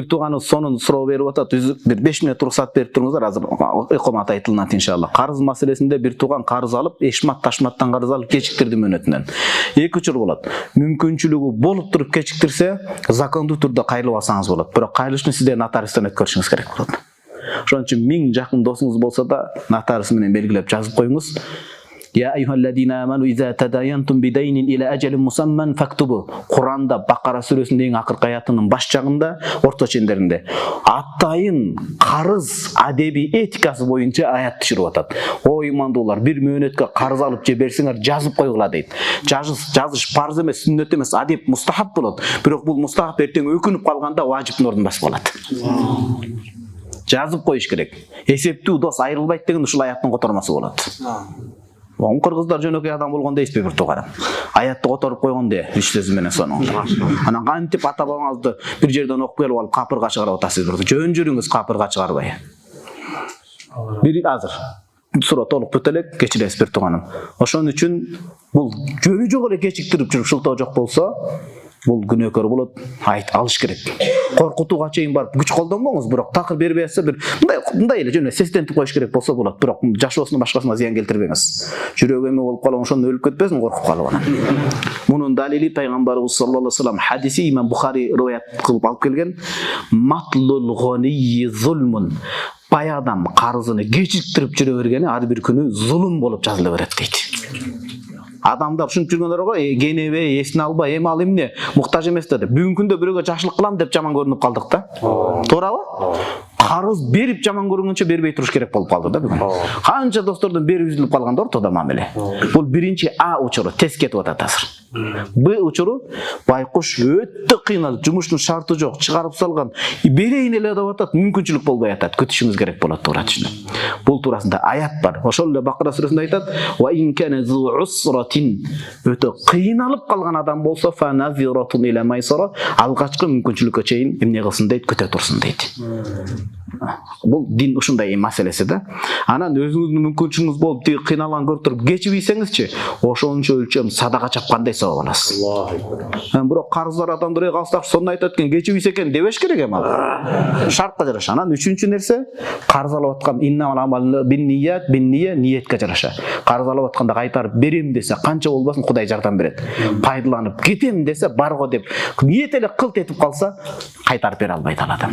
Бир тууганыбыз сонун суроо берип атат. Бир 5 мүнөт уруксат берип туруңуздар, азыр ыкмат айтылынат иншалла. Карыз маселесинде бир тууган карыз алып, эшмат ташматтан карыз алып кечиктирди мөөнөтүнөн. Эки учур болот. Мүмкүнчүлүгү болуп туруп кечиктирсе, закондуу түрдө кайрылып алсаңыз болот. Бирок кайрылышты сизде нотариустан өткөрүшүңүз керек болот. Ошон үчүн 1000 жакын досуңуз болсо да нотариус менен белгилеп жазып коюңуз. Ya eyyuhellezina amanu iza tadayantum bidaynin ila ajalin musamman faktubu. Kur'an'da Bakara suresinin en akırkı ayatının başçağında, orta çenderinde attayın karız adebi etikası boyunca ayat düşürüp atat. O imandılar bir müönetke karız alıp jebersiңер жазып койгула дейт. Жазыш парыз эмес, сүннөт эмес, адеп мустахап болот. Бирок бул мустахап эртең өкүнүп калганда важиптин ордунбас болот. Жазып коюш керек. Эсептүү дос айрылбайт деген ушул аяттын котормасы болот. Кыргыздар жөнөкөй адам болгон дейсизби бир тууганам. Аятты которуп койгонде иштези менен сонун. Анан кантип ата бабаңызды бир жерден окуп келип алып капырга чыгарып атасыздар. Жөн жүрүңүз капырга чыгарбай. Бир азыр суроо толук бүтө элек, кечиресиз бир тууганым. Ошон үчүн бул жөнү жок эле кечиктирип жүрүп шылтоо жок болсо, бул күнөөкөр болот, алыш керек. Коркутууга чейин барып күч колдонбоңуз, бирок такыр бербей атса бир мындай эле жөн сестентип коюш керек болсо болот, бирок жашоосуна башкасына зыян келтирбеңиз. Жүрөгү эме болуп калып ошондо өлүп кетпесин, коркуп калып анан. Мунун далили пайгамбарыбыз саллаллаху алейхи вассалам хадиси Имам Бухари риваят кылып алып келген. Матлул гонии зулмун. Бай адам карызын кечиктирип жүрө бергени ар бир күнү зулум болуп жазыла берет дейт. Адамдар ушинтип жүргөндөр го, кенебей, эсин албай, эми ал эмне муктаж эмес да деп. Бүгүнкү күндө бирөөгө жакшылык кылам деп жаман көрүнүп калдык да. Туурабы? Карыз берип жаман көргөнчө бербей туруш керек болуп калды да бүгүн. Канча достордон берип үзүлүп калганда ортодо мамиле. Бул биринчи А учуру, тез кетип атат азыр. Б учуру байкуш өтө кыйналып, жумуштун шарты жок, чыгарып салган, берейин эле деп атат, мүмкүнчүлүк болбой атат, күтүшүңүз керек болот туура түшүнүп. Бул туурасында аят бар. Ошол эле Бакара сүрөсүндө айтат: "Ва ин кана зу усратин", өтө кыйналып калган адам болсо, "Фа назиратун ила майсара", алгачкы мүмкүнчүлүккө чейин эмне кылсын дейт, күтө турсун дейт. Бул дин ушундай маселеси да. Анан өзүңүздүн мүмкүнчүлүгүңүз болуп, тиги кыйналган көрүп туруп кечибийсеңизчи, ошончо өлчөм садака чапкандай сабап аласыз. Бирок карыздар адамдар калсак сонун айтат экен, кечибийсе экен дебеш керек эми ал. Шартка жараша. Анан үчүнчү нерсе, карыз алып аткан иннамал амал бинният, ниетке жараша. Карыз алып атканда кайтарып берем десе, канча болбасын Кудай жардам берет. Пайдаланып кетем десе, барго деп ниет эле кылт этип калса, кайтарып бере албайт ал адам.